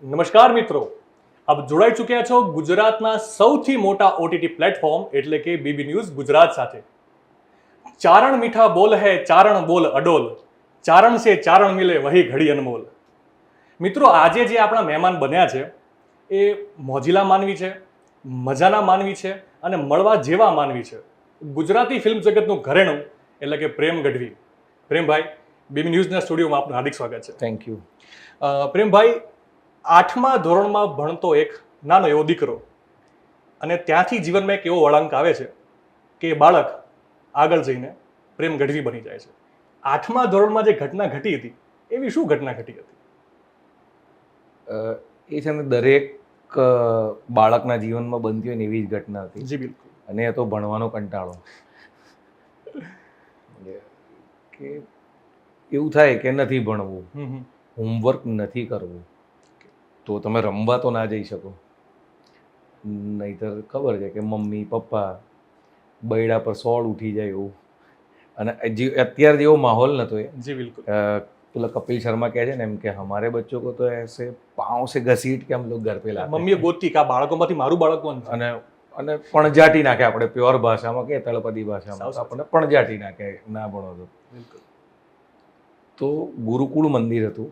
નમસ્કાર મિત્રો, આપ જોડાઈ ચૂક્યા છો ગુજરાતના સૌથી મોટા ઓટીટી પ્લેટફોર્મ એટલે કે બીબી ન્યૂઝ ગુજરાત સાથે. ચારણ મીઠા બોલ હૈ ચારણ બોલ અડોલ, ચારણ સે ચારણ મિલે વહી ઘડી અનમોલ. મિત્રો, આજે જે આપણા મહેમાન બન્યા છે એ મોજીલા માનવી છે, મજાના માનવી છે અને મળવા જેવા માનવી છે. ગુજરાતી ફિલ્મ જગતનું ઘરેણું એટલે કે પ્રેમ ગઢવી. પ્રેમભાઈ, બીબી ન્યૂઝના સ્ટુડિયોમાં આપનું હાર્દિક સ્વાગત છે. Thank you. પ્રેમભાઈ, 8મા ધોરણમાં ભણતો એક નાનો એવો દીકરો અને ત્યાંથી જીવનમાં એક એવો વળાંક આવે છે કે બાળક આગળ જઈને પ્રેમ ગઢવી બની જાય છે. 8મા ધોરણમાં જે ઘટના ઘટી હતી એવી શું ઘટના ઘટી હતી? એ છે ને દરેક બાળકના જીવનમાં બનતી હોય ને એવી જ ઘટના હતી. જી બિલકુલ. અને એ તો ભણવાનો કંટાળો કે એવું થાય કે નથી ભણવું, હોમવર્ક નથી કરવું, તો તમે રમવા તો ના જઈ શકો. નહીતર ખબર છે કે મમ્મી પપ્પા બૈડા પર સોળ ઉઠી જાય એવું. અને અત્યારે જેવો માહોલ નહોતો એ. જી બિલકુલ. પેલા કપિલ શર્મા કહે છે ને એમ કે હમારે બચ્ચો કો તો ऐसे पाँव से घसीट के हम लोग घर पे लाते. મમ્મીએ ગોતી કે આ બાળકોમાંથી મારું બાળક કોણ છે? અને પણજાટી નાખે, આપણે પ્યોર ભાષામાં કે તળપદી ભાષામાં આપણે પણજાટી નાખે ના ભણો તો. બિલકુલ. તો ગુરુકુળ મંદિર હતું,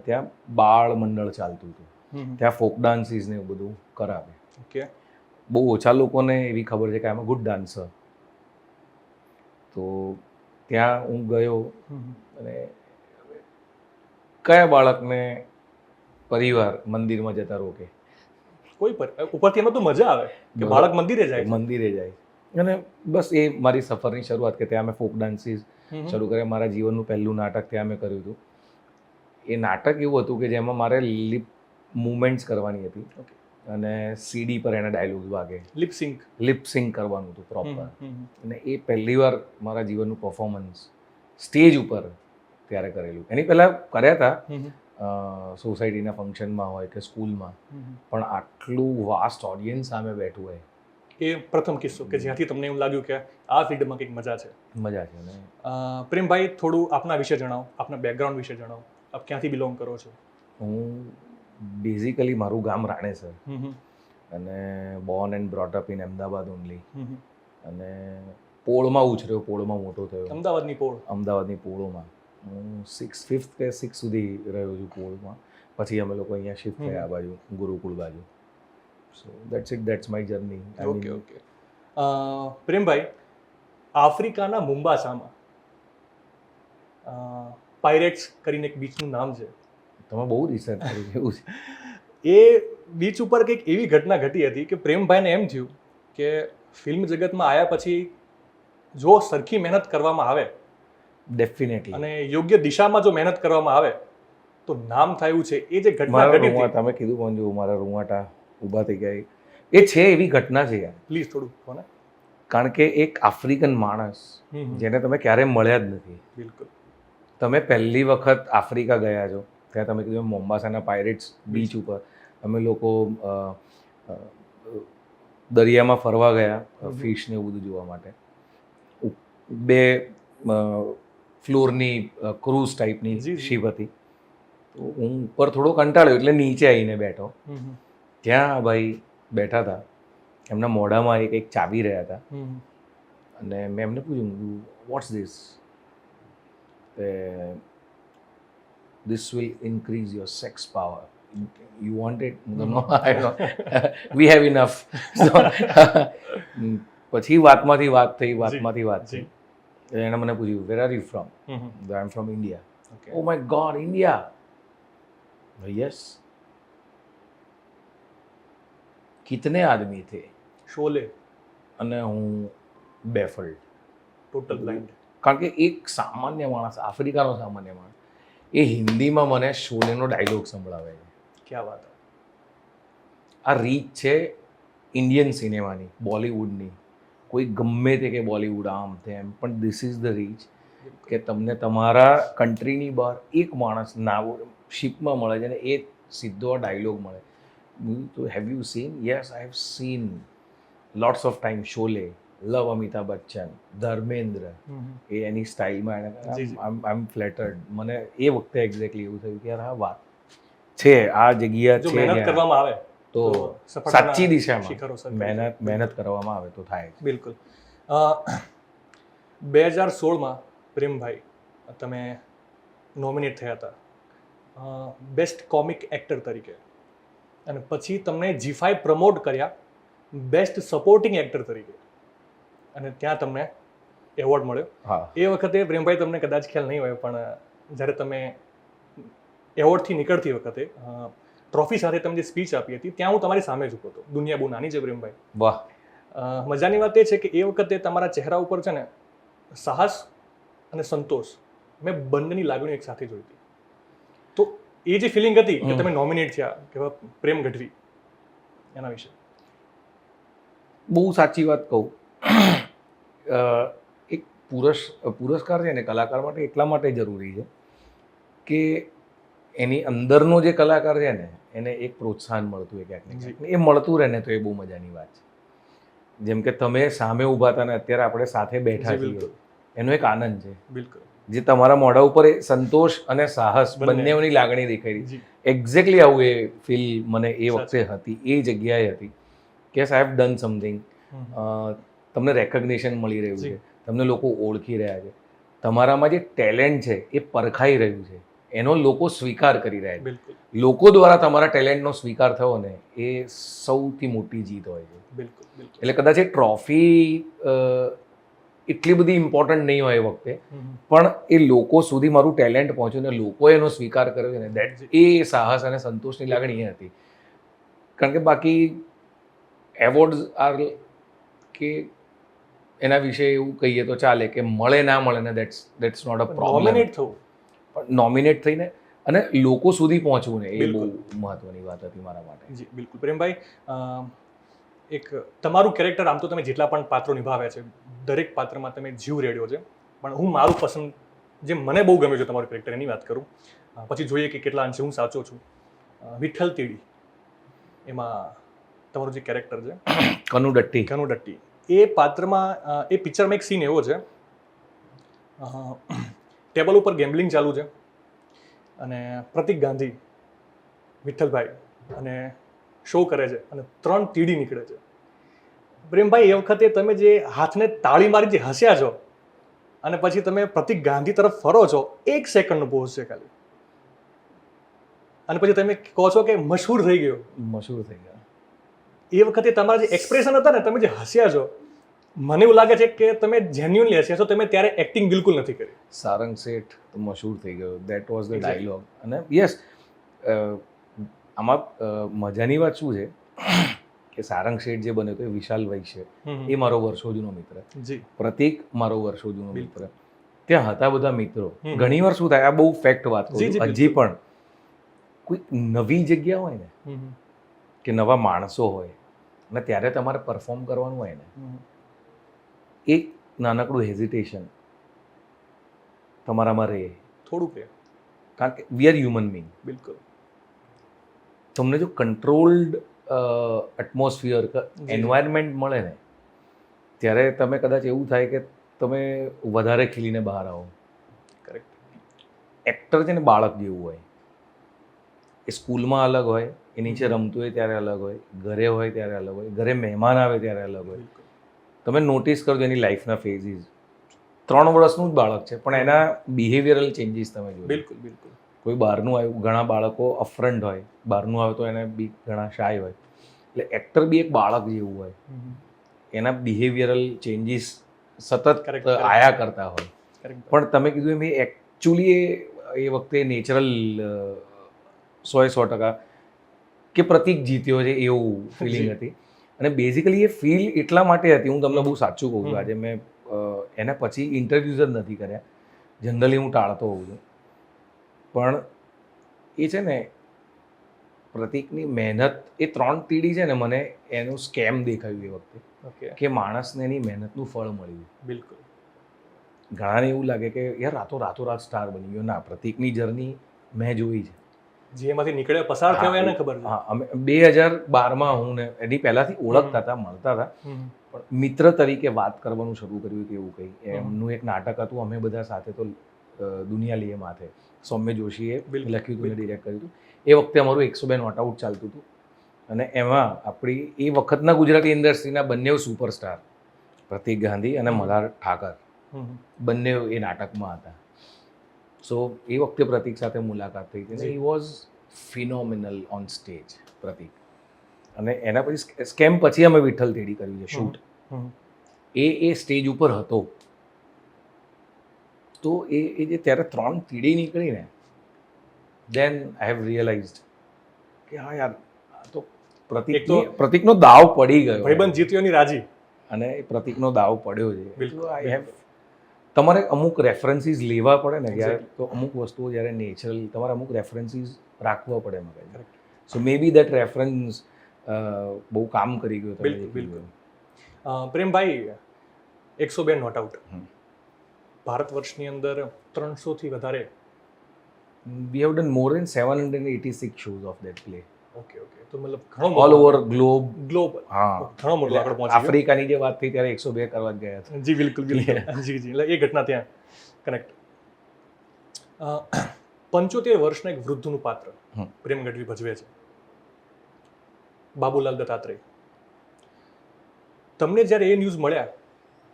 ત્યાં બાળ મંડળ ચાલતું હતું. ત્યાં ફોક ડાન્સીસ ને એવું બધું કરાવે. ઓકે. બહુ ઓછા લોકોને એવી ખબર છે કે આમ ગુડ ડાન્સર. તો ત્યાં હું ગયો અને કયા બાળકને પરિવાર મંદિરમાં જતા રોકે? કોઈ પર ઉપરથી એમાં તો મજા આવે કે બાળક મંદિરે જાય. મંદિરે જાય. અને બસ એ મારી સફરની શરૂઆત કે ત્યાં મેં ફોક ડાન્સીસ શરૂ કર્યા. મારા જીવનનું પહેલું નાટક ત્યાં મેં કર્યું હતું. એ નાટક એવું હતું કે જેમાં મારે લિપ મુવમેન્ટ્સ કરવાની હતી અને સીડી પર એના ડાયલોગ્સ વાગે, લિપ સિંક કરવાનું હતું પ્રોપર. અને એ પહેલી વાર મારા જીવનનું પરફોર્મન્સ સ્ટેજ ઉપર ત્યારે કરેલું. એની પહેલાં કર્યા હતા સોસાયટીના ફંક્શનમાં હોય કે સ્કૂલમાં, પણ આટલું વાસ્ટ ઓડિયન્સ સામે બેઠું હોય એ પ્રથમ કિસ્સો કે જ્યાંથી તમને એવું લાગ્યું કે આ ફિલ્ડમાં કંઈક મજા છે. મજા છે. ને પ્રેમભાઈ, થોડું આપના વિશે જણાવો, આપના બેકગ્રાઉન્ડ વિશે જણાવો. આપ ક્યાંથી બિલોંગ કરો છો? હું બેઝિકલી મારું ગામ રાણેસર અને Born and brought up in Ahmedabad only. અને પોળમાં ઉછર્યો, પોળમાં મોટો થયો. અમદાવાદની પોળ? અમદાવાદની પોળોમાં. હું 5th કે 6th સુધી રહ્યો છું પોળમાં. પછી અમે લોકો અહીંયા શિફ્ટ થયા આ બાજુ ગુરુકુળ બાજુ. So that's it, that's my journey. Okay okay. પ્રેમભાઈ, આફ્રિકાના મુંબાસામાં પાયરેટ્સ કરીને એક બીચનું નામ છે. તમે બહુ રિસર્ચ કરી એવું છે. એ બીચ ઉપર કંઈક એવી ઘટના ઘટી હતી કે પ્રેમભાઈને એમ થયું કે ફિલ્મ જગતમાં આવ્યા પછી જો સરખી મહેનત કરવામાં આવે, ડેફિનેટલી, અને યોગ્ય દિશામાં જો મહેનત કરવામાં આવે તો નામ થાય એવું છે. એ જે ઘટના ઘટી હતી, તમે કીધું પણ જો મારા રૂંવાટા ઊભા થઈ ગયા. એ છે એવી ઘટના છે યાર. પ્લીઝ થોડું કહો ને. કારણ કે એક આફ્રિકન માણસ જેને તમે ક્યારેય મળ્યા જ નથી. બિલકુલ. તમે પહેલી વખત આફ્રિકા ગયા છો, ત્યાં તમે કીધું મોમ્બાસાના પાયરેટ્સ બીચ ઉપર અમે લોકો દરિયામાં ફરવા ગયા, ફિશ ને એવું બધું જોવા માટે. 2 ફ્લોરની ક્રૂઝ ટાઈપની શિપ હતી. તો હું ઉપર થોડો કંટાળ્યો એટલે નીચે આવીને બેઠો. ત્યાં ભાઈ બેઠા હતા, એમના મોઢામાં એક ચાવી રહ્યા હતા. અને મેં એમને પૂછ્યું, what's this? This will increase your sex power. You want it? No, I don't. We have enough. પછી વાતમાંથી વાત થઈ. એણે મને પૂછ્યું, where are you from? I am from India. Okay. Oh my God, India. Yes. कितने आदमी थे? શોલે. અને હું બેફલ્ડ, ટોટલ બ્લાઇન્ડ. કારણ કે એક સામાન્ય માણસ, આફ્રિકાનો સામાન્ય માણસ, એ હિન્દીમાં મને શોલેનો ડાયલોગ સંભળાવે છે. ક્યાં વાત! આ રીચ છે ઇન્ડિયન સિનેમાની, બોલિવૂડની. કોઈ ગમે તે કે બોલિવૂડ આમ તેમ, પણ ધીસ ઇઝ ધ રીચ કે તમને તમારા કન્ટ્રીની બહાર એક માણસ ના શિપમાં મળે છે ને એ સીધો ડાયલોગ મળે. તો have you seen? Yes, I have seen lots of time Sholay. Love Amitabh Bachchan, Dharmendra, એ એની સ્ટાઇલમાં આઈ એમ ફ્લેટર્ડ. મને એ વખતે એક્ઝેક્ટલી એવું થયું કે યાર હા વાત છે, આ જગ્યા જો છે મહેનત જ્યાં, કરવામાં આવે તો સફળતાના સાચી દિશામાં શિખરો સર કરી મહેનત કરવામાં આવે તો થાય. બિલકુલ. 2016માં પ્રેમભાઈ તમે નોમિનેટ થયા હતા બેસ્ટ કોમિક એક્ટર તરીકે, અને પછી તમને G5 પ્રમોટ કર્યા બેસ્ટ સપોર્ટિંગ એક્ટર તરીકે, અને ત્યાં તમને એવોર્ડ મળ્યો. હા, એ વખતે પ્રેમભાઈ તમને કદાચ ખ્યાલ નહીં હોય, પણ જ્યારે તમે એવોર્ડથી નીકળતી વખતે ટ્રોફી સાથે તમે જે સ્પીચ આપી હતી ત્યાં હું તમારી સામે જ ઊભો હતો. દુનિયા બહુ નાની છે પ્રેમભાઈ. વાહ. મજાની વાત એ છે કે એ વખતે તમારા ચહેરા ઉપર છે ને સાહસ અને સંતોષ, મેં બંનેની લાગણીઓ એક સાથે જોઈ હતી. તો એ જે ફિલિંગ હતી કે તમે નોમિનેટ થયા, કે પ્રેમ ગઢવી, એના વિશે બહુ સાચી વાત કહું. એક પુરસ્કાર છે ને કલાકાર માટે એટલા માટે જરૂરી છે કે એની અંદરનો જે કલાકાર છે ને એને એક પ્રોત્સાહન મળતું હોય ક્યાંક ને ક્યાંક. એ મળતું રહે ને તો એ બહુ મજાની વાત છે. જેમ કે તમે સામે ઊભા હતા ને અત્યારે આપણે સાથે બેઠા છીએ, એનો એક આનંદ છે. બિલકુલ. જે તમારા મોઢા ઉપર એ સંતોષ અને સાહસ બંનેની લાગણી દેખાઈ રહી. એક્ઝેક્ટલી આવું એ ફીલ મને એ વખતે હતી, એ જગ્યાએ હતી કે સાહેબ ડન સમથિંગ. તમને રેકગ્નિશન મળી રહ્યું છે, તમને લોકો ઓળખી રહ્યા છે, તમારામાં જે ટેલેન્ટ છે એ પરખાઈ રહ્યું છે, એનો લોકો સ્વીકાર કરી રહ્યા છે. લોકો દ્વારા તમારા ટેલેન્ટનો સ્વીકાર થયો ને એ સૌથી મોટી જીત હોય છે. બિલકુલ. એટલે કદાચ એ ટ્રોફી એટલી બધી ઇમ્પોર્ટન્ટ નહીં હોય એ વખતે, પણ એ લોકો સુધી મારું ટેલેન્ટ પહોંચ્યું ને લોકોએ એનો સ્વીકાર કર્યો છે ને દેટ, એ સાહસ અને સંતોષની લાગણી એ હતી. કારણ કે બાકી એવોર્ડ્સ આર કે એના વિશે એવું કહીએ તો ચાલે કે મળે ના મળે ને that's not a problem. Nominate થવું, પણ નોમિનેટ થઈને અને લોકો સુધી પહોંચવું ને એ બહુ મહત્વની વાત હતી મારા માટે. જી બિલકુલ. પ્રેમભાઈ, એક તમારું કેરેક્ટર, આમ તો તમે જેટલા પણ પાત્રો નિભાવ્યા છે દરેક પાત્રમાં તમે જીવ રેડ્યો છે, પણ હું મારું પસંદ, જે મને બહુ ગમ્યું છે તમારું કેરેક્ટર, એની વાત કરું. પછી જોઈએ કે કેટલા અંશે હું સાચો છું. વિઠ્ઠલ તીડી, એમાં તમારું જે કેરેક્ટર છે કનુડટ્ટી, એ પાત્રમાં, એ પિક્ચરમાં એક સીન એવો છે, ટેબલ ઉપર ગેમ્બલિંગ ચાલુ છે અને પ્રતિક ગાંધી વિઠ્ઠલભાઈ અને શો કરે છે અને 3 તીડી નીકળે છે. પ્રેમભાઈ, એ વખતે તમે જે હાથને તાળી મારી જે હસ્યા છો અને પછી તમે પ્રતિક ગાંધી તરફ ફરો છો, 1 સેકન્ડનો પોઝ છે ખાલી, અને પછી તમે કહો છો કે મશહૂર થઈ ગયો. એ વખતે તમારા જે એક્સપ્રેશન હતા ને, તમે જે હસ્યા છો, મને એવું લાગે છે કે તમે જેન્યુઅનલી હસ્યા છો, તમે ત્યારે એક્ટિંગ બિલકુલ નથી કરી. સારંગ શેઠ તો મશહૂર થઈ ગયો, દેટ વોઝ ધ ડાયલોગ. અને યસ, આમાં મજાની વાત શું છે કે સારંગ શેઠ જે બન્યો તો એ વિશાલ વૈશ્ય, એ મારો વર્ષો જૂનો મિત્ર. પ્રતિક મારો વર્ષો જૂનો મિત્ર. ત્યાં હતા બધા મિત્રો. ઘણી વાર શું થાય, આ બહુ ફેક્ટ વાત કરું, હજી પણ કોઈ નવી જગ્યા હોય ને કે નવા માણસો હોય અને ત્યારે તમારે પરફોર્મ કરવાનું હોય ને, એક નાનકડું હેઝિટેશન તમારામાં રહે થોડું, કે કારણ કે વી આર હ્યુમન બીંગ. બિલકુલ. તમને જો કંટ્રોલ્ડ એટમોસ્ફિયર, એન્વાયરમેન્ટ મળે ને, ત્યારે તમે કદાચ એવું થાય કે તમે વધારે ખીલીને બહાર આવો. કરેક્ટ. એક્ટર છે ને બાળક જેવું હોય. એ સ્કૂલમાં અલગ હોય, એ નીચે રમતું હોય ત્યારે અલગ હોય, ઘરે હોય ત્યારે અલગ હોય, ઘરે મહેમાન આવે ત્યારે અલગ હોય. તમે નોટિસ કરજો એની લાઈફના ફેઝિસ. 3 વર્ષનું જ બાળક છે પણ એના બિહેવિયરલ ચેન્જીસ તમે જોજો. બિલકુલ. કોઈ બહારનું આવ્યું, ઘણા બાળકો અફ્રન્ટ હોય, બહારનું આવે તો એને બી ઘણા શાય હોય. એટલે એક્ટર બી એક બાળક જેવું હોય, એના બિહેવિયરલ ચેન્જીસ સતત આયા કરતા હોય. પણ તમે કીધું એમ, એકચ્યુઅલી એ વખતે નેચરલ 100% કે પ્રતિક જીત્યો છે એવું ફિલિંગ હતી. અને બેઝિકલી એ ફીલ એટલા માટે હતી, હું તમને બહુ સાચું કહું છું, આજે મેં એના પછી ઇન્ટરવ્યૂઝ જ નથી કર્યા, જનરલી હું ટાળતો હોઉં છું. પણ એ છે ને પ્રતિકની મહેનત, એ 3 તીડી છે ને, મને એનું સ્કેમ દેખાયું એ વખતે કે માણસને એની મહેનતનું ફળ મળ્યું. બિલકુલ. ઘણાને એવું લાગે કે યાર રાતોરાત સ્ટાર બની ગયો. ના, પ્રતિકની જર્ની મેં જોઈ છે. જેમાંથી નીકળ્યા, પસાર થયો એને ખબર છે. હા, અમે 2012માં હું ને એની પહેલાંથી ઓળખતા હતા, મળતા હતા, પણ મિત્ર તરીકે વાત કરવાનું શરૂ કર્યું કે એવું કંઈ. એમનું એક નાટક હતું, અમે બધા સાથે તો દુનિયા લીએ માથે, સૌમ્ય જોશીએ લખ્યું હતું, ડિરેક્ટ કર્યું હતું. એ વખતે અમારું 102 નોટ આઉટ ચાલતું હતું અને એમાં આપણી એ વખતના ગુજરાતી ઇન્ડસ્ટ્રીના બંને સુપરસ્ટાર પ્રતિક ગાંધી અને મલ્હાર ઠાકર બંને એ નાટકમાં હતા. સો એ વખતે પ્રતિક સાથે મુલાકાત થઈ હતી અને he was phenomenal on stage પ્રતિક. અને એના પછી સ્કેમ પછી અમે વિઠ્ઠલ તેડી કર્યું છે શૂટ. એ સ્ટેજ ઉપર હતો તો એ જે ત્યારે 3 તીડી નીકળી ને દેન આઈ હેવ રિયલાઇઝડ કે હા યાર આ તો પ્રતિકનો દાવ પડી ગયો. ભાઈબંધ જીત્યો ની રાજી. અને એ પ્રતિકનો દાવ પડ્યો છે. બિલકુલ. આઈ હેવ તમારે અમુક રેફરન્સીસ લેવા પડે ને જ્યારે તો અમુક વસ્તુઓ જ્યારે નેચરલ તમારે અમુક રેફરન્સીસ રાખવા પડે મગજ. સો મે બી દેટ રેફરન્સ બહુ કામ કરી ગયો. બિલકુલ. પ્રેમભાઈ 102 નોટ આઉટ ભારત વર્ષની અંદર 300 થી વધારે we have done more than 786 shows of that play. Okay તો મતલબ ઘણો all over globe. હા ઘણો મોટો આગળ પહોંચી ગયો. આફ્રિકાની જે વાત થઈ ત્યારે 102 કરવા જ ગયા હતા. જી બિલકુલ જી એટલે એ ઘટના ત્યાં કનેક્ટ. 75 વર્ષના એક વૃદ્ધનું પાત્ર પ્રેમ ગઢવી ભજવે છે, બાબુલાલ દત્તાત્રેય. તમને જ્યારે એ ન્યૂઝ મળ્યા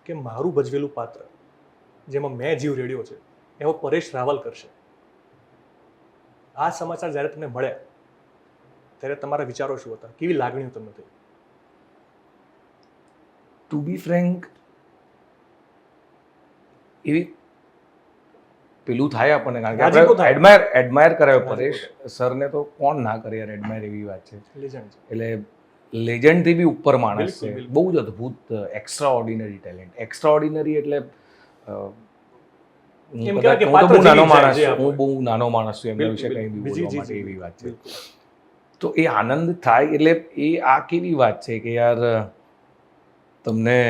કે મારું ભજવેલું પાત્ર જેમાં મેં જીવ રેડ્યો છે એવો પરેશ રાવલ કરશે, આ સમાચાર જ્યારે તમને મળ્યા ત્યારે તમારા વિચારો શું હતા, કેવી લાગણીઓ તમને થઈ? ટુ બી ફ્રેન્ક એવી પેલું થાય આપણને, કારણ કે આપણે એડમાયર કરાયો પરેશ સરને તો કોણ ના કરે યાર, એડમાયર એવી વાત છે. એટલે લેજન્ડથી બી ઉપર માણસ છે, બહુ જ અદ્ભુત extra ordinary talent. Extra ordinary એટલે હું બહુ નાનો માણસ છું એમના વિશે કંઈ બી બોલવા માટે એવી વાત છે. તો એ આનંદ થાય એટલે એ આ કેવી વાત છે કે યાર તમને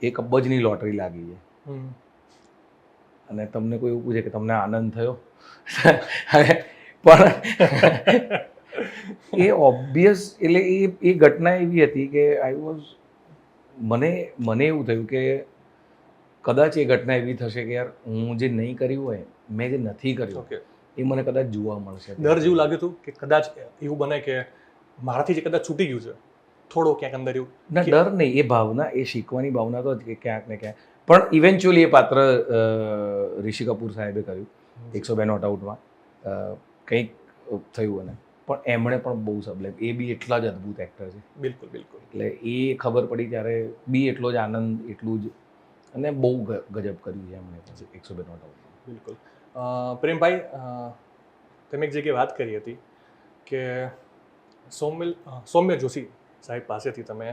1 અબજની લોટરી લાગી છે અને તમને કોઈ એવું પૂછે કે તમને આનંદ થયો, પણ એ ઓબ્વિયસ એટલે એ ઘટના એવી હતી કે આઈ વોઝ મને એવું થયું કે કદાચ એ ઘટના એવી થશે કે યાર હું જે નહીં કર્યું હોય, મેં જે નથી કર્યું એ મને કદાચ જોવા મળશે. ડર જેવું લાગ્યું હતું કે કદાચ એવું બને કે મારાથી જે કદાચ છૂટી ગયું છે થોડો ક્યાંક અંદર એવું? ના, ડર નહીં, એ ભાવના, એ શીખવાની ભાવના તો કે ક્યાંક ને ક્યાંક. પણ ઇવેન્ચ્યુઅલી એ પાત્ર ઋષિ કપૂર સાહેબે કર્યું 102 નોટ આઉટમાં. કંઈક થયું અને પણ એમણે પણ બહુ સબલે, એ બી એટલા જ અદ્ભુત એક્ટર છે. બિલકુલ. એટલે એ ખબર પડી ત્યારે બી એટલો જ આનંદ, એટલું જ, અને બહુ ગજબ કર્યું છે એમણે 102 નોટ આઉટ. બિલકુલ. પ્રેમભાઈ, તમે એક જગ્યાએ વાત કરી હતી કે સૌમ્ય જોશી સાહેબ પાસેથી તમે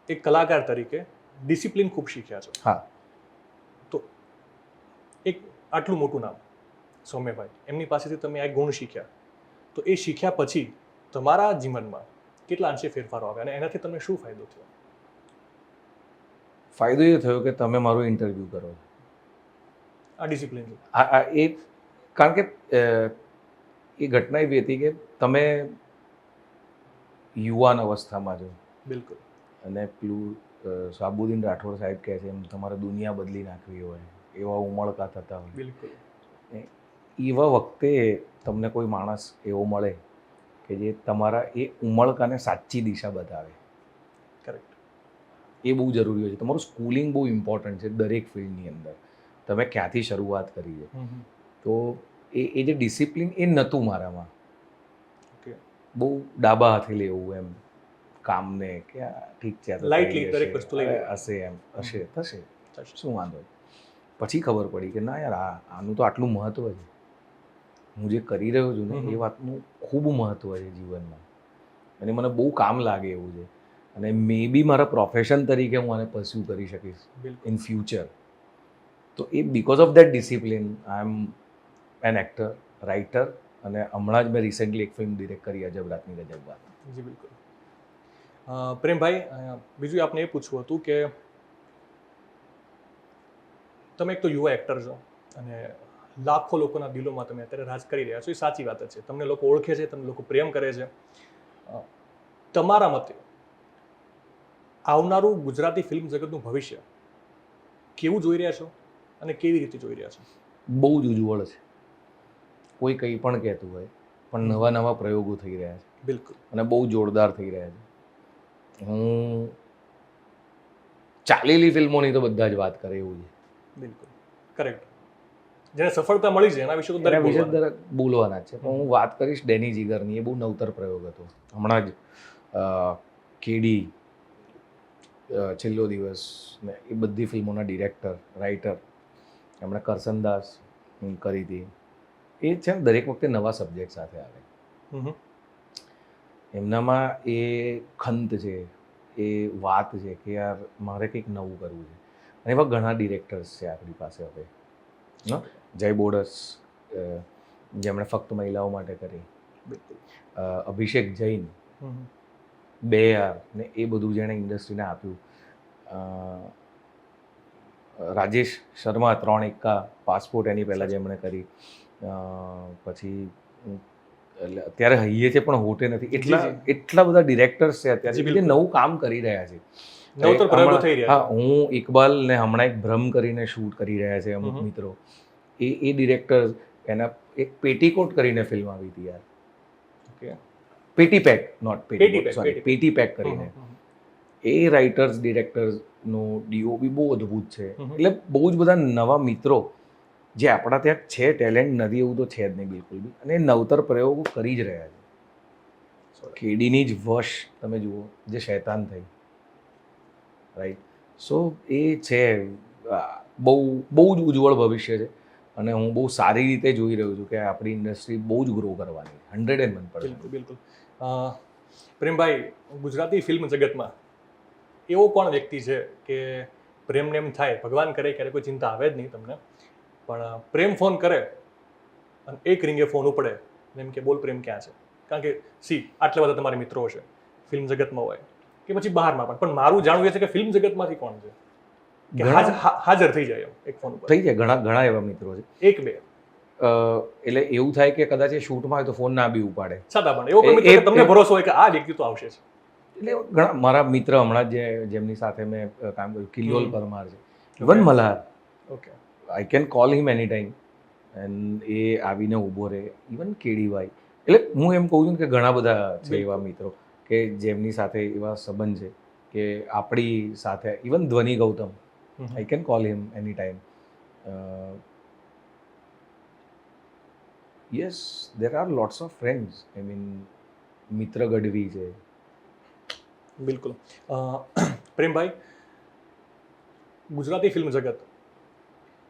એક કલાકાર તરીકે ડિસિપ્લિન ખૂબ શીખ્યા છો. હા. તો એક આટલું મોટું નામ સૌમ્યભાઈ, એમની પાસેથી તમે આ ગુણ શીખ્યા, તો એ શીખ્યા પછી તમારા જીવનમાં કેટલા અંશે ફેરફારો આવ્યા અને એનાથી તમને શું ફાયદો થયો? ફાયદો એ થયો કે તમે મારું ઇન્ટરવ્યૂ કરો. આ ડિસિપ્લિન. એ કારણ કે એ ઘટના એવી હતી કે તમે યુવાન અવસ્થામાં છો. બિલકુલ. અને પેલું શાહબુદ્દીન રાઠોડ સાહેબ કહે છે એમ તમારે દુનિયા બદલી નાખવી હોય, એવા ઉમળકા થતા હોય. બિલકુલ. એવા વખતે તમને કોઈ માણસ એવો મળે કે જે તમારા એ ઉમળકાને સાચી દિશા બતાવે. કરેક્ટ. એ બહુ જરૂરી હોય છે. તમારું સ્કૂલિંગ બહુ ઇમ્પોર્ટન્ટ છે દરેક ફિલ્ડની અંદર. તમે ક્યાંથી શરૂઆત કરી છે, તો એ જે ડિસિપ્લિન એ નહોતું મારામાં. બહુ ડાબા હાથે લેવું એમ કામને, કે ઠીક છે લાઇટલી દરેક વસ્તુ લઈ હશે, એમ હશે, થશે, શું વાંધો. પછી ખબર પડી કે ના યાર આનું તો આટલું મહત્વ છે, હું જે કરી રહ્યો છું ને એ વાતનું ખૂબ મહત્વ છે જીવનમાં, અને મને બહુ કામ લાગે એવું છે. અને મે બી મારા પ્રોફેશન તરીકે હું આને પરસ્યુ કરી શકીશ ઇન ફ્યુચર. તો એ because of that discipline I am an actor, writer, અને હમણાં જ મેં રિસેન્ટલી એક ફિલ્મ ડિરેક્ટ કરી અજબ રાતની ગજબ વાત. જી બિલકુલ. પ્રેમભાઈ, બીજું આપને એ પૂછવું હતું કે તમે એક તો યુવા એક્ટર છો અને લાખો લોકોના દિલોમાં તમે અત્યારે રાજ કરી રહ્યા છો, એ સાચી વાત છે. તમને લોકો ઓળખે છે, તમને લોકો પ્રેમ કરે છે. તમારા મતે આવનારું ગુજરાતી ફિલ્મ જગતનું ભવિષ્ય કેવું જોઈ રહ્યા છો અને કેવી રીતે જોઈ રહ્યા છો? બહુ જ ઉજ્જવળ છે. કોઈ કંઈ પણ કહેતું હોય પણ નવા નવા પ્રયોગો થઈ રહ્યા છે બિલકુલ. અને બહુ જોરદાર થઈ રહ્યા છે. હું ચાલેલી ફિલ્મોની તો બધા જ વાત કરે એવું છે. બિલકુલ કરેક્ટ. જેને સફળતા મળી છે એના વિશે તો એના દરેક વિશે બોલવાના. દરેક બોલવાના જ છે પણ હું વાત કરીશ ડેની જીગરની. એ બહુ નવતર પ્રયોગ હતો. હમણાં જ કેડી, છેલ્લો દિવસ ને એ બધી ફિલ્મોના ડિરેક્ટર, રાઇટર એમણે કરસનદાસ કરી હતી. એ છે ને દરેક વખતે નવા સબ્જેક્ટ સાથે આવે. હમ. એમનામાં એ ખંત છે, એ વાત છે કે યાર મારે કંઈક નવું કરવું છે. અને એવા ઘણા ડિરેક્ટર્સ છે આપણી પાસે હવે. જય બોડસ, જેમણે ફક્ત મહિલાઓ માટે કરી. બિલકુલ. અભિષેક જૈન, હમ. બે યાર ને એ બધું જેણે ઇન્ડસ્ટ્રીને આપ્યું. રાજેશ શર્મા, 3 એક્કા, પાસપોર્ટ એની પહેલાં જેમણે કરી. પછી એટલે અત્યારે હૈયે છે પણ હોટે નથી. એટલા બધા ડિરેક્ટર્સ છે અત્યારે જે નવું કામ કરી રહ્યા છે. નવતર પ્રયોગો થઈ રહ્યા હા, હું ઇકબાલ ને હમણાં એક ભ્રમ કરીને શૂટ કરી રહ્યા છે અમુક મિત્રો. એ ડિરેક્ટર, એના એક પેટીકોટ કરીને ફિલ્મ આવી હતી યાર. ઓકે. પેટી પેક, નોટ પેટીકોટ, સોરી, પેટી પેક કરીને. એ રાઇટર્સ ડિરેક્ટર્સનો ડીઓપી બહુ અદ્ભુત છે. એટલે બહુ જ બધા નવા મિત્રો જે આપણા ત્યાં છે, ટેલેન્ટ નથી એવું તો છે જ નહીં બિલકુલ બી, અને નવતર પ્રયોગો કરી જ રહ્યા છે. કેડીની જ વશ તમે જુઓ, જે શૈતાન થઈ, રાઈટ. સો એ છે, બહુ બહુ જ ઉજ્જવળ ભવિષ્ય છે અને હું બહુ સારી રીતે જોઈ રહ્યો છું કે આપણી ઇન્ડસ્ટ્રી બહુ જ ગ્રો કરવાની. 101%. બિલકુલ બિલકુલ. પ્રેમભાઈ, ગુજરાતી ફિલ્મ જગતમાં એવો કોણ વ્યક્તિ છે કે પ્રેમને એમ થાય, ભગવાન કરે ક્યારે કોઈ ચિંતા આવે જ નહીં તમને, પણ પ્રેમ ફોન કરે અને એક રિંગે ફોન ઉપડે એમ કે બોલ પ્રેમ ક્યાં છે? કારણ કે આટલા બધા તમારા મિત્રો છે ફિલ્મ જગતમાં હોય કે પછી બહારમાં પણ મારું જાણવું એ છે કે ફિલ્મ જગતમાંથી કોણ છે કે હાજર થઈ જાય એક ફોન ઉપર? થઈ જાય, ઘણા એવા મિત્રો છે. એક બે એટલે એવું થાય કે કદાચ એ શૂટમાં હોય તો ફોન ના બી ઉપાડે, છતાં પણ એવો કોઈ મિત્ર કે તમને ભરોસો હોય કે આ વ્યક્તિ તો આવશે જ. એટલે ઘણા મારા મિત્ર હમણાં જેમની સાથે મેં કામ કર્યું, કિલ્લોલ પરમાર છે, even Malhar. Okay. I can call him any time and એ આવીને ઊભો રહે. ઇવન કેડીભાઈ. એટલે હું એમ કહું છું કે ઘણા બધા છે એવા મિત્રો કે જેમની સાથે એવા સંબંધ છે કે આપણી સાથે, even Dhvani Gautam, I can call him any time. Yes, there are lots of friends. I mean Mitra Gadhvi છે. બિલકુલ. પ્રેમભાઈ, ગુજરાતી ફિલ્મ જગત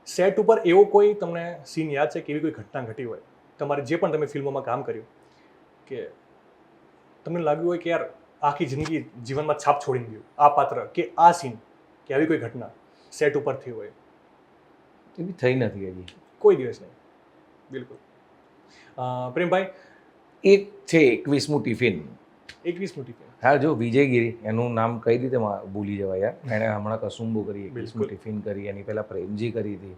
સેટ ઉપર એવો કોઈ તમને સીન યાદ છે કે એવી કોઈ ઘટના ઘટી હોય તમારે જે પણ તમે ફિલ્મોમાં કામ કર્યું કે તમને લાગ્યું હોય કે યાર આખી જિંદગી જીવનમાં છાપ છોડી ગયું આ પાત્ર કે આ સીન કે આવી કોઈ ઘટના સેટ ઉપર થઈ હોય? એવી થઈ નથી હજી કોઈ દિવસ નહીં. બિલકુલ. પ્રેમભાઈ, એક છે 21મું ટિફિન. 21મું ટિફિન. હા, જો વિજયગીરી, એનું નામ કઈ રીતે ભૂલી જવાય યાર. એણે હમણાં કસુંબો કરી, 21મું ટિફિન કરી, એની પહેલાં પ્રેમજી કરી હતી,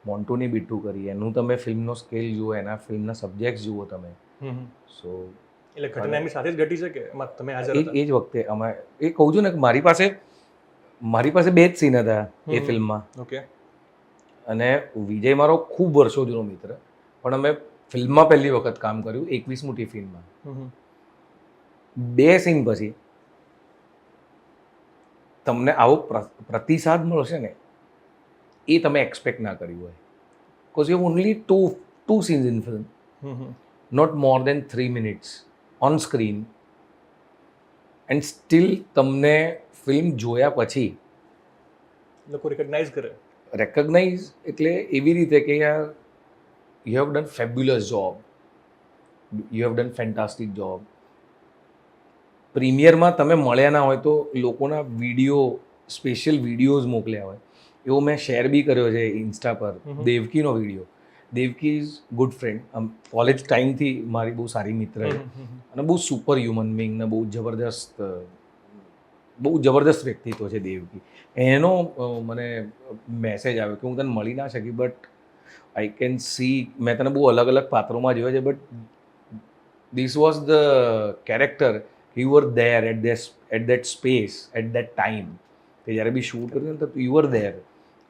મોન્ટુની બીટુ કરી. એનું તમે ફિલ્મનો સ્કેલ જુઓ, એના ફિલ્મના સબ્જેક્ટ જુઓ તમે. સો એટલે ઘટના એમની સાથે જ ઘટી છે કે એમાં તમે હાજર હતા? એ જ વખતે અમે, એ કહું છું ને કે મારી પાસે 2 જ સીન હતા એ ફિલ્મમાં. ઓકે. અને વિજય મારો ખૂબ વર્ષો જૂનો મિત્ર, પણ અમે ફિલ્મમાં પહેલી વખત કામ કર્યું 21મું ટિફિનમાં. 2 સીન પછી તમને આવો પ્રતિસાદ મળશે ને એ તમે એક્સપેક્ટ ના કર્યું હોય. Because you only two scenes in film, not more than 3 minutes on screen, and still તમને ફિલ્મ જોયા પછી લોકો રિકગ્નાઇઝ કરે. રેકગ્નાઇઝ એટલે એવી રીતે કે યાર you have done fabulous job, you have done fantastic job. પ્રીમિયરમાં તમે મળ્યા ના હોય તો લોકોના વિડીયો, સ્પેશિયલ વિડીયોઝ મોકલ્યા હોય. એવો મેં શેર બી કર્યો છે ઇન્સ્ટા પર, દેવકીનો video. Devki is good friend, college ટાઈમથી મારી બહુ સારી મિત્ર છે અને બહુ સુપર હ્યુમન બિંગ ને બહુ જબરદસ્ત વ્યક્તિત્વ છે દેવકી. એનો મને મેસેજ આવ્યો કે હું તને મળી ના શકી, બટ આઈ કેન સી, મેં તને બહુ અલગ અલગ પાત્રોમાં જોયો છે, but this was the character, you were there at that space, at that time. કે જ્યારે બી શૂટ કર્યું ને તો યુ વર ધેર.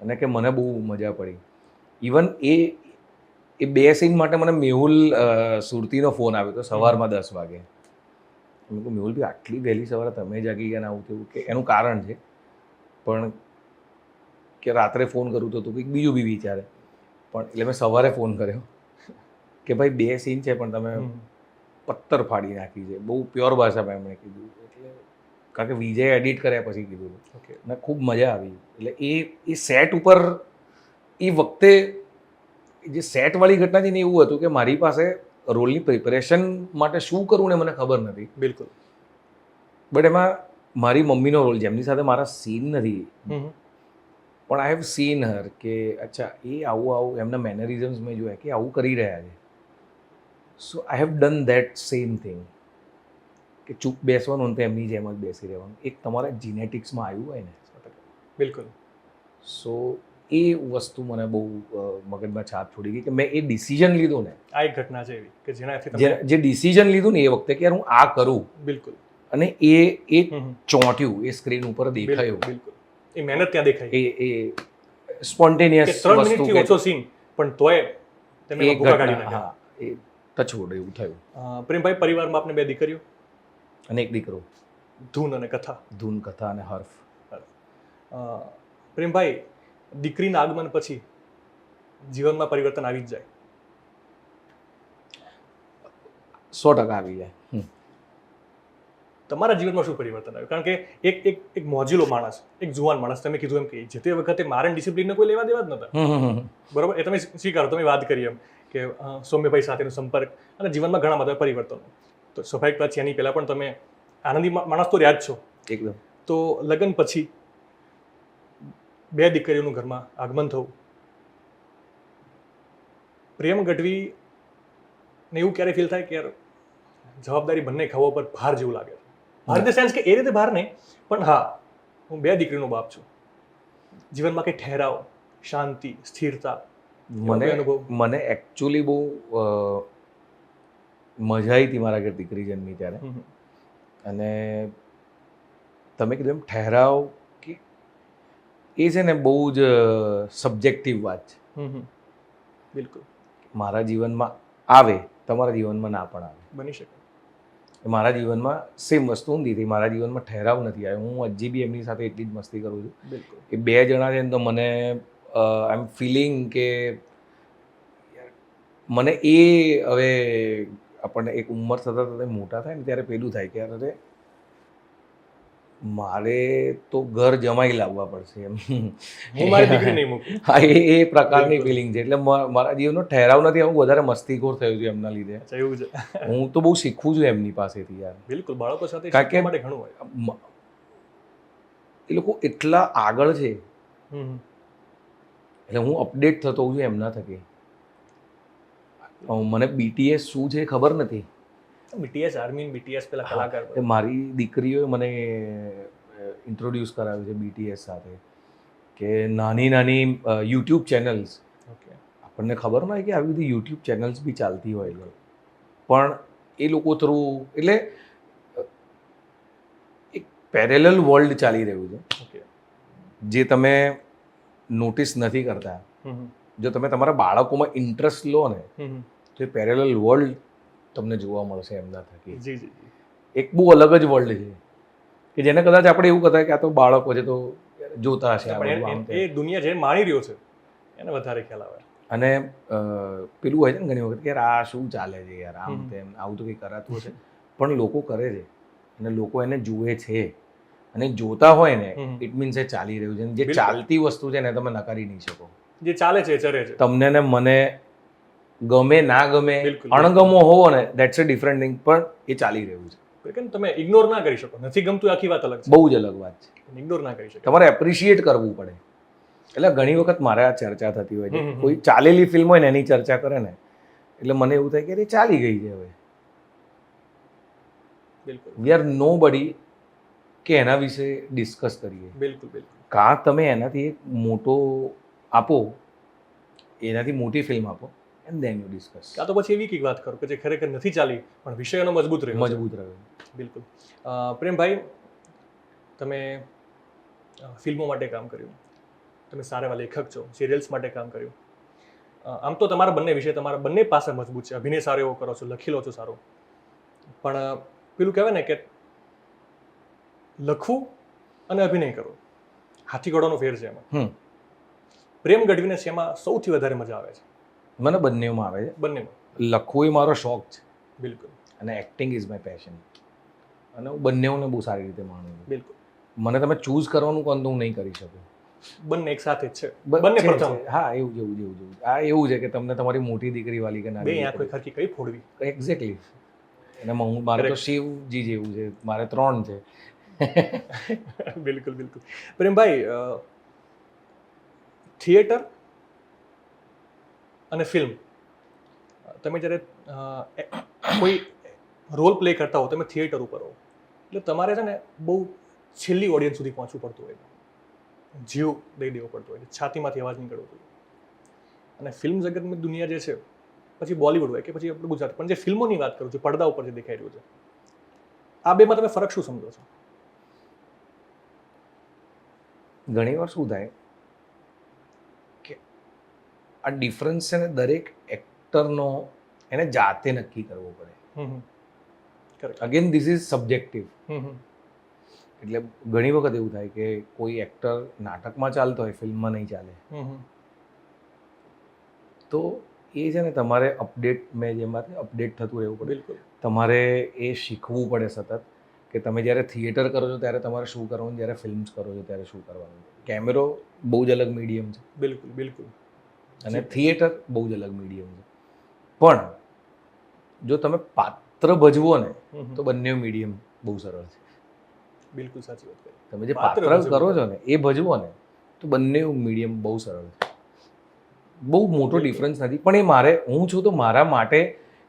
અને કે મને બહુ મજા પડી. ઇવન એ એ 2 સીન માટે મને મેહુલ સુરતીનો ફોન આવ્યો હતો સવારમાં 10 વાગે. મેં કહ્યું મેહુલભાઈ આટલી વહેલી સવારે તમે જાગી ગયા ને આવું થયું કે એનું કારણ છે, પણ કે રાત્રે ફોન કરું તો કંઈક બીજું બી વિચારે, પણ એટલે મેં સવારે ફોન કર્યો કે ભાઈ 2 સીન છે પણ તમે પત્તર ફાડી નાખી છે, બહુ પ્યોર ભાષામાં એમણે કીધું. એટલે કારણ કે વિજય એડિટ કર્યા પછી કીધું ઓકે. અને ખૂબ મજા આવી. એટલે એ સેટ ઉપર એ વખતે જે સેટવાળી ઘટના છે ને એવું હતું કે મારી પાસે રોલની પ્રિપેરેશન માટે શું કરવું ને મને ખબર નથી. બિલકુલ. બટ એમાં મારી મમ્મીનો રોલ, જેમની સાથે મારા સીન નથી, પણ આઈ હેવ સીન હર કે અચ્છા એ આવું એમના મેનરિઝમ્સ મેં જોયા કે આવું કરી રહ્યા છે. So I have done that same thing કે ચૂપ બેસવાનું ને તો એમની જેમ જ બેસી રહેવાનું. એક તમારા જીનેટિક્સમાં આવ્યું હોય ને. બિલકુલ. સો એ વસ્તુ મને બહુ મગજમાં છાપ છોડી ગઈ કે મેં એ ડિસિઝન લીધું ને, આ એક ઘટના છે એવી કે જેનાથી જે ડિસિઝન લીધું ને એ વખતે કે યાર હું આ કરું, બિલકુલ, અને એ ચોંટ્યું, એ સ્ક્રીન ઉપર દેખાયું. બિલકુલ. એ મહેનત ત્યાં દેખાય. એ સ્પોન્ટેનિયસ 3 મિનિટથી ઓછો સીન પણ તોય તમે એ ભૂકા કાઢી ઘટના, નાખ્યા. હા, એ ટચવુડ એવું થયું. પ્રેમભાઈ, પરિવારમાં આપને 2 દીકરીઓ અને એક દીકરો, ધૂન અને કથા. ધૂન, કથા અને હર્ફ. પ્રેમભાઈ, દીકરીના આગમન પછી જીવનમાં પરિવર્તન આવી જ જાય? 100% આવી જાય. તમારા જીવનમાં શું પરિવર્તન આવ્યું? કારણ કે એક મોજીલો માણસ, એક જુવાન માણસ, તમે કીધું એમ કે જે તે વખતે મારન ડિસિપ્લિનને કોઈ લેવા દેવા જ નહોતા, બરોબર? એ તમે સ્વીકારો, તમે વાત કરી એમ કે સૌમ્યભાઈ સાથેનો સંપર્ક અને જીવનમાં ઘણા બધા પરિવર્તનો. તો સ્વાભાવિક વાત છે, એની પહેલાં પણ તમે આનંદી માણસ તો રહ્યા જ છો. એકદમ. તો લગ્ન પછી 2 દીકરીઓનું ઘરમાં આગમન થવું, પ્રેમ ગઢવી ને એવું ક્યારે ફીલ થાય કે યાર જવાબદારી બંને ખવા પર ભાર જેવું લાગે? ભાર ઇન ધ સેન્સ કે એ રીતે ભાર નહીં, પણ હા, હું 2 દીકરીનો બાપ છું, જીવનમાં કંઈ ઠહેરાવ, શાંતિ, સ્થિરતા, મને એકચ્યુઅલી બહુ મજા આવી હતી મારા ઘર દીકરી જન્મી ત્યારે. અને તમે કીધું એમ ઠહેરાવ, કે એ છે ને બહુ જ સબ્જેક્ટિવ વાત છે. બિલકુલ. મારા જીવનમાં આવે, તમારા જીવનમાં ના પણ આવે. બની શકે. મારા જીવનમાં સેમ વસ્તુ ઊંધી હતી, મારા જીવનમાં ઠહેરાવ નથી આવ્યો. હું હજી બી એમની સાથે એટલી જ મસ્તી કરું છું. બિલકુલ. કે 2 જણા છે ને તો મને આઈ એમ ફિલિંગ કે મને એ હવે આપણને એક ઉંમર થતાં થતાં મોટા થાય ને ત્યારે પેલું થાય કે યાર અરે મારે તો ઘર જમાઈ લાવવા પડશે એમ. હું મારી દીકરી નહીં મૂકું. હા, એ પ્રકારની ફિલિંગ છે. એટલે મારા જીવનનો ઠહેરાવ નથી, હું વધારે મસ્તીખોર થયો છું એમના લીધે. એવું છે. હું તો બહુ શીખું છું એમની પાસેથી યાર. બિલકુલ. બાળકો સાથે કારણ કે શીખવા માટે ઘણું હોય. એ લોકો એટલા આગળ છે, એટલે હું અપડેટ થતો હોઉં છું એમના થકી. મને BTS શું છે ખબર નથી. BTS આર્મી, BTS પેલા કલાકાર. મારી દીકરીઓએ મને ઇન્ટ્રોડ્યુસ કરાવ્યું છે BTS સાથે, કે નાની નાની યુટ્યુબ ચેનલ્સ. આપણને ખબર ન હોય કે આવી બધી યુટ્યુબ ચેનલ્સ બી ચાલતી હોય છે, પણ એ લોકો થ્રુ, એટલે એક પેરેલલ વર્લ્ડ ચાલી રહ્યું છે જે તમે નોટિસ નથી કરતા. જો તમે તમારા બાળકોમાં ઇન્ટરેસ્ટ લો ને તો એ પેરેલલ વર્લ્ડ તમને જોવા મળશે એમના થકી. જી જી. એક બહુ અલગ જ વર્લ્ડ છે કે જેને કદાચ આપણે એવું કહેતા કે આ તો બાળકો છે તો જોતા હશે. એ દુનિયા જે માણી રહ્યો છે એને વધારે ખ્યાલ આવે. અને પેલું હોય છે ને ઘણી વખત કે યાર આ શું ચાલે છે યાર, આમ તેમ આવું તો કંઈ કરાતું હશે, પણ લોકો કરે છે અને લોકો એને જુએ છે અને જોતા હોય ને ઇટ મીન્સ એ ચાલી રહ્યું છે. જે ચાલતી વસ્તુ છે ને તમે નકારી નહીં શકો. જે ચાલે છે ચરે છે. તમને ને મને ગમે ના ગમે, અણગમો હોવો ને દેટ્સ અ ડિફરન્ટ થિંગ, પણ એ ચાલી રહ્યું છે. તમે ઇગ્નોર ના કરી શકો. નથી ગમતું આખી વાત અલગ છે, બહુ જ અલગ વાત છે. ઇગ્નોર ના કરી શકો. તમારે એપ્રિશિએટ કરવું પડે. એટલે ઘણી વખત મારે આ ચર્ચા થતી હોય છે, કોઈ ચાલેલી ફિલ્મ હોય ને એની ચર્ચા કરે ને એટલે મને એવું થાય કે એ ચાલી ગઈ છે હવે. બિલકુલ. વી આર નો બડી કે એના વિશે ડિસ્કસ કરીએ. બિલકુલ બિલકુલ. કાં તમે એનાથી એક મોટો આપો, એનાથી મોટી ફિલ્મ આપો, એન્ડ ધેન યુ ડિસ્કસ. કાં તો પછી એવી કંઈક વાત કરો કે જે ખરેખર નથી ચાલી પણ વિષયનો મજબૂત રહ્યો. મજબૂત રહ્યો. બિલકુલ. પ્રેમભાઈ, તમે ફિલ્મો માટે કામ કર્યું, તમે સારા એવા લેખક છો, સિરિયલ્સ માટે કામ કર્યું, આમ તો તમારા બંને વિશે તમારા બંને પાસે મજબૂત છે, અભિનય સારો એવો કરો છો, લખી લો છો સારો, પણ પેલું કહેવાય ને કે લખવું અને અભિનય કરવો હાથી ઘોડાનો ફેર છે એમાં. પ્રેમ ગઢવીને શેમાં સૌથી વધારે મજા આવે છે? મને બંનેમાં આવે છે. બંનેમાં. લખવું એ મારો શોખ છે બિલકુલ. અને એક્ટિંગ ઇઝ માય પેશન, અને હું બંનેઓને બહુ સારી રીતે માનું છું. બિલકુલ. મને તમે ચૂઝ કરવાનું કહો તો હું નહીં કરી શકું. બંને એક સાથે જ છે, બંને પ્રથમ. હા, એવું આ એવું છે કે તમને તમારી મોટી દીકરી વાલી કે બે નાની આંખો ખરકી કઈ ફોડવી. એક્ઝેક્ટલી. અને મારે તો શિવજી જેવું છે, મારે 3 છે. બિલકુલ બિલકુલ. પ્રેમભાઈ, થિયેટર અને ફિલ્મ, તમે જ્યારે કોઈ રોલ પ્લે કરતા હો, તમે થિયેટર ઉપર હો, એટલે તમારે છે ને બહુ છેલ્લી ઓડિયન્સ સુધી પહોંચવું પડતું હોય, જીવ દઈ દેવો પડતો હોય, છાતીમાંથી અવાજ નીકળવો જોઈએ. અને ફિલ્મ જગતની દુનિયા જે છે, પછી બોલિવૂડ હોય કે પછી આપણે ગુજરાત, પણ જે ફિલ્મોની વાત કરું છું, પડદા ઉપર જે દેખાઈ રહ્યું છે, આ બેમાં તમે ફરક શું સમજો છો? ઘણીવાર શું થાય કે આ ડિફરન્સ છે ને દરેક એક્ટરનો એને જાતે નક્કી કરવો પડે. Again this is subjective. એટલે ઘણી વખત એવું થાય કે કોઈ એક્ટર નાટકમાં ચાલતો હોય, ફિલ્મમાં નહીં ચાલે, તો એ છે ને તમારે મેં જેમાંથી અપડેટ થતું રહેવું પડે. બિલકુલ. તમારે એ શીખવું પડે સતત કે તમે જ્યારે થિયેટર કરો છો ત્યારે તમારે શું કરવાનું, જ્યારે ફિલ્મ્સ કરો છો ત્યારે શું કરવાનું. કેમેરો બહુ જ અલગ મીડિયમ છે. બિલકુલ બિલકુલ. અને થિયેટર બહુ જ અલગ મીડિયમ છે. પણ જો તમે પાત્ર ભજવો ને તો બંને મીડિયમ બહુ સરળ છે. બિલકુલ સાચી વાત કરી. તમે જે પાત્ર કરો છો ને એ ભજવો ને તો બંને મીડિયમ બહુ સરળ છે. બહુ મોટો ડિફરન્સ નથી, પણ એ હું છું તો મારા માટે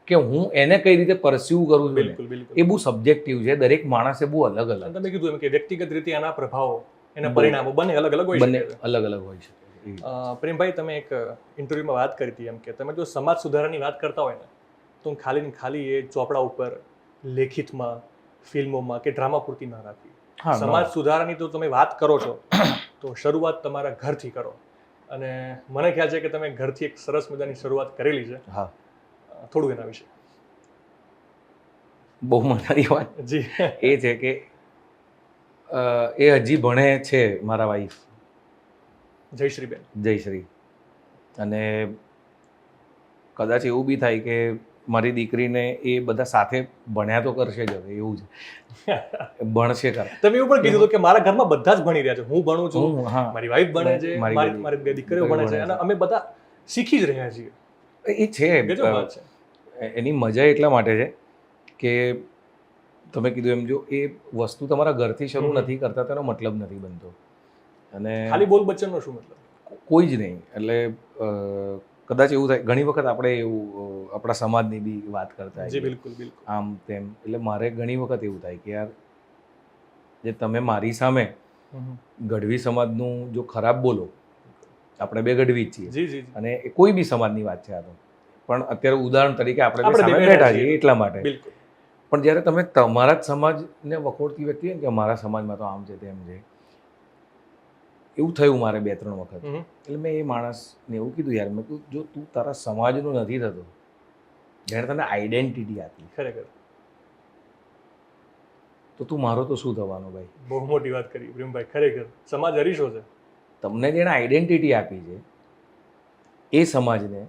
કે હું એને કઈ રીતે પરસ્યુ કરું છું, બિલકુલ બિલકુલ. એ બહુ સબ્જેક્ટિવ છે. દરેક માણસે બહુ અલગ અલગ. તમે કીધું એમ કે વ્યક્તિગત રીતે આના પ્રભાવો, એના પરિણામો બંને અલગ અલગ હોય છે. બંને અલગ અલગ હોય છે. પ્રેમભાઈ, તમે એક ઇન્ટરવ્યુમાં વાત કરી હતી એમ કે તમે જો સમાજ સુધારાની વાત કરતા હોય ને તો ખાલી ને ખાલી એ ચોપડા ઉપર, લેખિતમાં, ફિલ્મોમાં કે ડ્રામા પૂરતી ના રાખવી. સમાજ સુધારાની તો તમે વાત કરો છો તો શરૂઆત તમારા ઘરથી કરો, અને મને ખ્યાલ છે કે તમે ઘરથી એક સરસ મજાની શરૂઆત કરેલી છે. હા, થોડું એના વિશે. બહુ મજાની વાત જી એ છે કે એ હજી ભણે છે, મારા વાઈફ જયશ્રીબેન. જયશ્રી. અને કદાચ એવું બી થાય કે મારી દીકરીને એ બધા સાથે ભણ્યા તો કરશે જ, હવે એવું છે, ભણશે કર. તમે એવું પણ કીધું હતું કે મારા ઘરમાં બધા જ ભણી રહ્યા છે, હું ભણું છું, હા, મારી વાઈફ ભણે છે, મારી બે દીકરીઓ ભણે છે, અને અમે બધા શીખી જ રહ્યા છીએ. એ છે. એની મજા એટલા માટે છે કે તમે કીધું એમ, જો એ વસ્તુ તમારા ઘરથી શરૂ નથી કરતા તેનો મતલબ નથી બનતો. અને ખાલી બોલ બચ્ચનનો શું મતલબ? કોઈ જ નહીં. એટલે કદાચ એવું થાય, ઘણી વખત આપણે એવું આપણા સમાજની બી વાત કરતા જી બિલકુલ બિલકુલ. આમ તેમ. એટલે મારે ઘણી વખત એવું થાય કે યાર, જે તમે મારી સામે ગઢવી સમાજનું જો ખરાબ બોલો, આપણે બે ગઢવી જ છીએ, જી જી. અને કોઈ બી સમાજની વાત છે આ તો, પણ અત્યારે ઉદાહરણ તરીકે આપણે બે સામે બેઠા છીએ એટલા માટે. બિલકુલ. પણ જ્યારે તમે તમારા જ સમાજને વખોડતી વ્યક્તિ હોય ને કે મારા સમાજમાં તો આમ છે તેમ છે, એવું થયું મારે 2-3 વખત. એટલે મેં એ માણસને એવું કીધું, યાર, મેં કીધું જો તું તારા સમાજનું નથી થતો, જેણે તને આઈડેન્ટિટી આપી, ખરેખર, તો તું મારો તો શું થવાનો ભાઈ? બહુ મોટી વાત કરી પ્રેમભાઈ, ખરેખર સમાજ હરીશો છે. તમને જેણે આઈડેન્ટિટી આપી છે એ સમાજને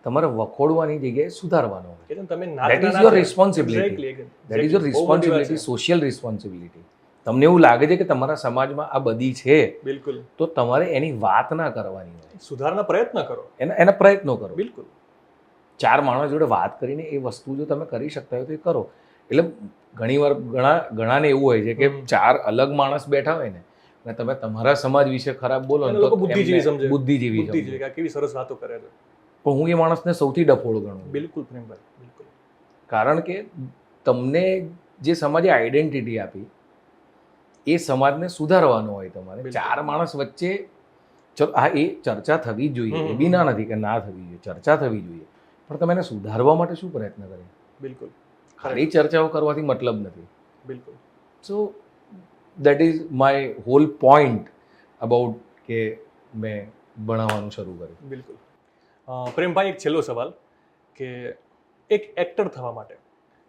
તમારે વખોડવાની જગ્યાએ સુધારવાનો હોય. That is your responsibility. That is your responsibility, social responsibility. તમને એવું લાગે છે કે તમારા સમાજમાં આ બધી છે, બિલકુલ, તો તમારે એની વાત ના કરવાની હોય, સુધારના પ્રયત્ન કરો, એના પ્રયત્નો કરો. બિલકુલ. 4 માણસ જોડે વાત કરીને એ વસ્તુ જો તમે કરી શકતા હોય તો એ કરો. એટલે ઘણીવાર ઘણાને એવું હોય છે કે 4 અલગ માણસ બેઠા હોય ને, અને તમે તમારા સમાજ વિશે ખરાબ બોલો ને તો બુદ્ધિજીવી સમજે. બુદ્ધિજીવી કેવી સરસ વાતો કરે છે. પણ હું એ માણસને સૌથી ડફોળ ગણું. બિલકુલ પ્રેમભાઈ, બિલકુલ. કારણ કે તમને જે સમાજે આઈડેન્ટિટી આપી એ સમાજને સુધારવાનો હોય તમારે. 4 માણસ વચ્ચે ચલો, હા, એ ચર્ચા થવી જ જોઈએ, એ બી ના નથી કે ના થવી જોઈએ, ચર્ચા થવી જોઈએ, પણ તમે એને સુધારવા માટે શું પ્રયત્ન કરે? બિલકુલ. ખાલી ચર્ચાઓ કરવાથી મતલબ નથી. બિલકુલ. So that is my whole point about કે મેં ભણાવવાનું શરૂ કર્યું. બિલકુલ. પ્રેમભાઈ, એક છેલ્લો સવાલ કે એક એક્ટર થવા માટે,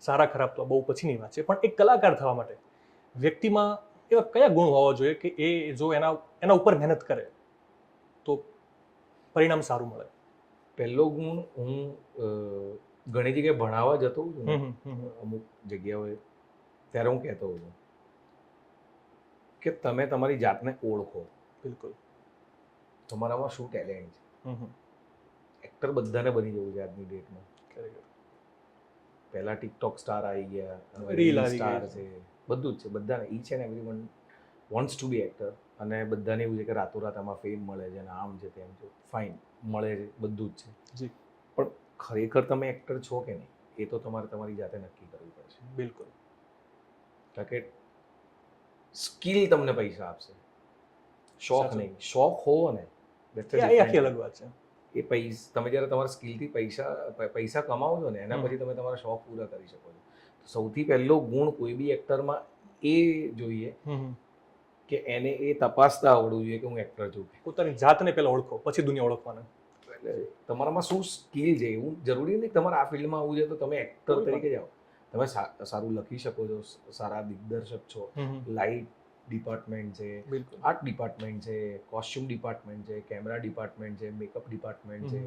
સારા ખરાબ તો બહુ પછીની વાત છે, પણ એક કલાકાર થવા માટે વ્યક્તિમાં એવા કયા ગુણ હોવા જોઈએ કે એ જો એના ઉપર મહેનત કરે તો પરિણામ સારું મળે? પહેલો ગુણ, હું ઘણી જગ્યાએ ભણાવવા જતો હોઉં છું ને, અમુક જગ્યાઓએ, ત્યારે હું કહેતો હોઉં છું કે તમે તમારી જાતને ઓળખો. બિલકુલ. તમારામાં શું ટેલેન્ટ છે. એક્ટર બધાને બની જવું છે આજની ડેટમાં. ખરેખર. પહેલા ટિકટોક સ્ટાર આવી ગયા, રીલ આવી સ્ટાર ગઈ છે, બધું જ છે. બધાને each and everyone wants to be actor. અને બધાને એવું છે કે રાતોરાત આમાં ફેમ મળે છે અને આમ છે તેમ છે. ફાઇન, મળે છે, બધું જ છે. જી. પણ ખરેખર તમે એક્ટર છો કે નહીં, એ તો તમારે તમારી જાતે નક્કી કરવું પડશે. બિલકુલ. કારણ કે સ્કિલ તમને પૈસા આપશે, શોખ સાચું. નહીં. શોખ હોવો ને, એ આખી અલગ વાત છે. એ તમે જ્યારે તમારા સ્કિલથી પૈસા કમાવો છો ને, એના પછી તમે તમારા શોખ પૂરા કરી શકો છો. તો સૌથી પહેલો ગુણ કોઈ બી એક્ટરમાં એ જોઈએ કે એને એ તપાસતા આવડવું જોઈએ કે હું એક્ટર છું. પોતાની જાતને પહેલા ઓળખો, પછી દુનિયા ઓળખવાના. એટલે તમારામાં શું સ્કિલ છે, એવું જરૂરી નહીં તમારે આ ફિલ્ડમાં આવવું છે તો તમે એક્ટર તરીકે જાઓ. તમે સારું લખી શકો છો, સારા દિગ્દર્શક છો, લાઇટ ડિપાર્ટમેન્ટ છે, બિલકુલ. આર્ટ ડિપાર્ટમેન્ટ છે, કોસ્ચ્યુમ ડિપાર્ટમેન્ટ છે, કેમેરા ડિપાર્ટમેન્ટ છે, મેકઅપ ડિપાર્ટમેન્ટ છે,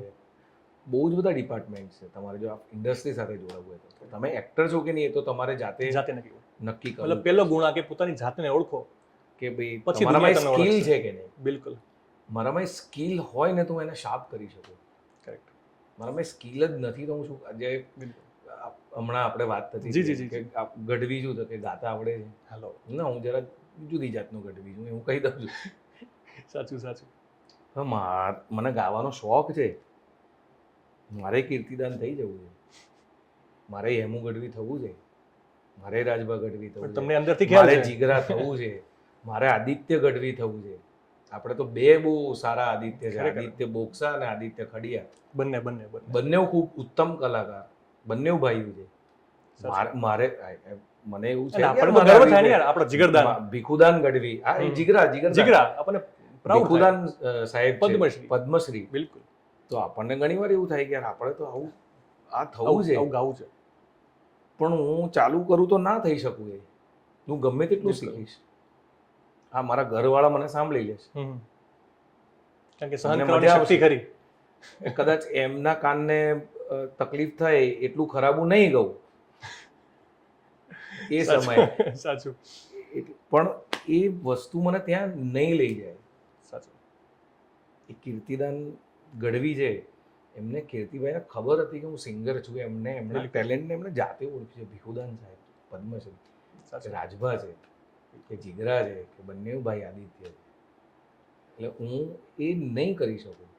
બહુ જ બધા ડિપાર્ટમેન્ટ છે. તમારે જો આ ઇન્ડસ્ટ્રી સાથે જોડાવવું હોય તો તમે એક્ટર છો કે નહીં, એ તો તમારે જાતે નક્કી કરો. મતલબ પહેલો ગુણ આ કે પોતાની જાતને ઓળખો કે ભાઈ પછી મારામાં દુનિયા તમને સ્કિલ ઓળખશે. છે કે નહીં. બિલકુલ. મારામાં સ્કિલ હોય ને તો હું એને શાર્પ કરી શકું. કરેક્ટ. મારામાં સ્કિલ જ નથી તો હું શું. આજે હમણાં આપણે વાત થતી જી, જી, જી, કે ગઢવી છું તો કે ગાતા આવડે છે. હેલો. ના, હું જરા જુદી જાતનું ગઢવી છું, હું કહી દઉં છું. સાચું. મને ગાવાનો શોખ છે, મારે કીર્તિદાન થઈ જવું છે, મારે હેમુ ગઢવી થવું છે, મારે રાજભા ગઢવી થવું છે, તમને અંદરથી ખ્યાલ મારે છે. જીગરા થવું છે, મારે આદિત્ય ગઢવી થવું છે. આપણે તો બે બહુ સારા આદિત્ય છે, ખરેખર. આદિત્ય બોક્સા અને આદિત્ય ખડિયા. બંને ખૂબ ઉત્તમ કલાકાર, બંને ભાઈઓ છે. મારે મને એવું છે કે આપણને તો ગર્વ થાય ને યાર, આપણો જીગરદાન ભીખુદાન ગઢવી, આ જીગરા આપણને પ્રાઉડ ભીખુદાન સાહેબ છે, પદ્મશ્રી. બિલકુલ. તો આપણને ઘણીવાર એવું થાય કે યાર આપણે તો આવું આ થવું છે, આવું ગાવું છે, પણ હું ચાલુ કરું તો ના થઈ શકું. એ હું ગમે તેટલું બિલકુલ. શીખીશ. હા, મારા ઘરવાળા મને સાંભળી લેશે, કારણ કે સહન કરવાની શક્તિ ખરી. કદાચ એમના કાનને તકલીફ થાય એટલું ખરાબ હું નહીં ગઉં એ સમયે. સાચું. પણ એ વસ્તુ મને ત્યાં નહીં લઈ જાય. સાચું. એ કીર્તિદાન ગઢવી છે, એમને કીર્તિભાઈને ખબર હતી કે હું સિંગર છું. એમના ટેલેન્ટને એમને જાતે ઓળખ્યું છે. ભીખુદાન સાહેબ, પદ્મશ્રી, રાજભા છે, કે જીગરા છે, કે બંને ભાઈ આદિત્ય છે. એટલે હું એ નહીં કરી શકું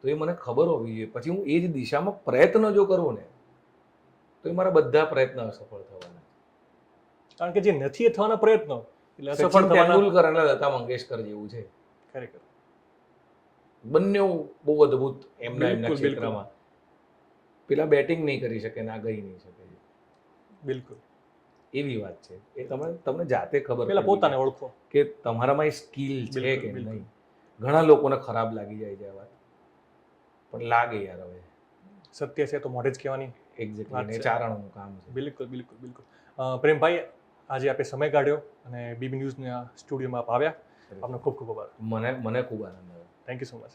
તો એ મને ખબર હોવી જોઈએ. પછી હું એ જ દિશામાં પ્રયત્ન જો કરું ને તો એ મારા બધા પ્રયત્ન અસફળ થવાના. કારણ કે જે નથી એ થવાના પ્રયત્નો એટલે અસફળ સચિન થવાના. તેંડુલકર અને લતા મંગેશકર જેવું છે. ખરેખર. બંને બહુ અદભુત એમના બિલકુલ. ક્ષેત્રમાં. પેલા બેટિંગ નહીં કરી શકે ના ગઈ નહીં શકે. બિલકુલ. એવી વાત છે. એ તમને જાતે ખબર પેલા પોતાને ઓળખો કે તમારામાં એ સ્કિલ છે કે બિલકુલ. નહીં. ઘણા લોકોને ખરાબ લાગી જાય છે આ વાત, પણ લાગે યાર. હવે સત્ય છે તો મોઢે જ કહેવાની. એક્ઝેક્ટલી ચારણનું કામ છે. બિલકુલ. પ્રેમભાઈ, આજે આપણે સમય કાઢ્યો અને બીબી ન્યૂઝના સ્ટુડિયોમાં આપ આવ્યા. આપનો ખૂબ ખૂબ આભાર. મને ખૂબ આનંદ આવ્યો. Thank you so much.